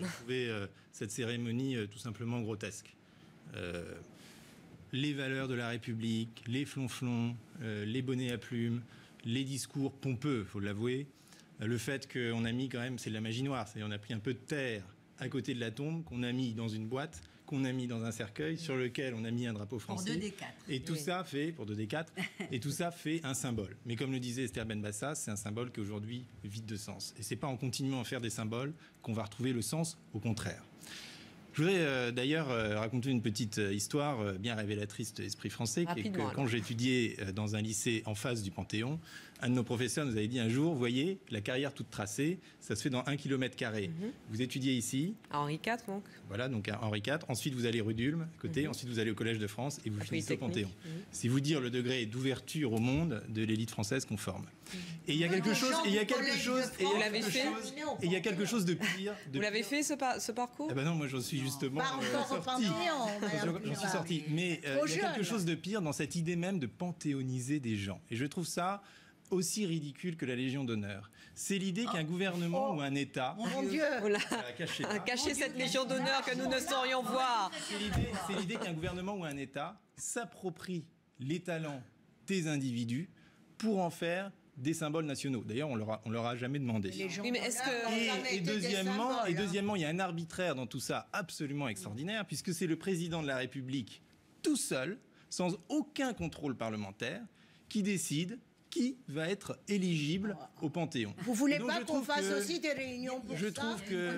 j'ai trouvé cette cérémonie tout simplement grotesque. Les valeurs de la République, les flonflons, les bonnets à plumes, les discours pompeux, il faut l'avouer. Le fait qu'on a mis quand même, c'est de la magie noire, c'est-à-dire on a pris un peu de terre à côté de la tombe, qu'on a mis dans une boîte, qu'on a mis dans un cercueil, sur lequel on a mis un drapeau français. Pour 2D4. Et tout ça fait, pour 2D4, et tout ça fait un symbole. Mais comme le disait Esther Benbassa, c'est un symbole qui aujourd'hui vide de sens. Et c'est pas en continuant à faire des symboles qu'on va retrouver le sens, au contraire. Je voudrais d'ailleurs raconter une petite histoire bien révélatrice de l'esprit français. Quand j'étudiais dans un lycée en face du Panthéon, un de nos professeurs nous avait dit un jour, voyez, la carrière toute tracée, ça se fait dans 1 km². Vous étudiez ici. À Henri IV, donc. Voilà, donc à Henri IV. Ensuite, vous allez rue d'Ulm, à côté. Ensuite, vous allez au Collège de France et vous finissez au Panthéon. C'est vous dire le degré d'ouverture au monde de l'élite française qu'on forme. Et il y a quelque chose, et il y a quelque chose, et il y a quelque chose de pire. Vous l'avez fait ce parcours? Eh ben non, moi j'en suis justement sorti. J'en suis sorti. Mais il y a quelque chose de pire dans cette idée même de panthéoniser des gens. Et je trouve ça aussi ridicule que la Légion d'honneur. C'est l'idée qu'un gouvernement ou un État... Mon Dieu, cacher cette Légion d'honneur que nous ne saurions voir. C'est l'idée qu'un gouvernement ou un État s'approprie les talents des individus pour en faire des symboles nationaux. D'ailleurs, on leur a jamais demandé. Oui, mais est-ce que... Et deuxièmement, il y a un arbitraire dans tout ça absolument extraordinaire, puisque c'est le président de la République, tout seul, sans aucun contrôle parlementaire, qui décide qui va être éligible au Panthéon. Vous voulez pas qu'on fasse aussi des réunions pour ça? Je trouve que...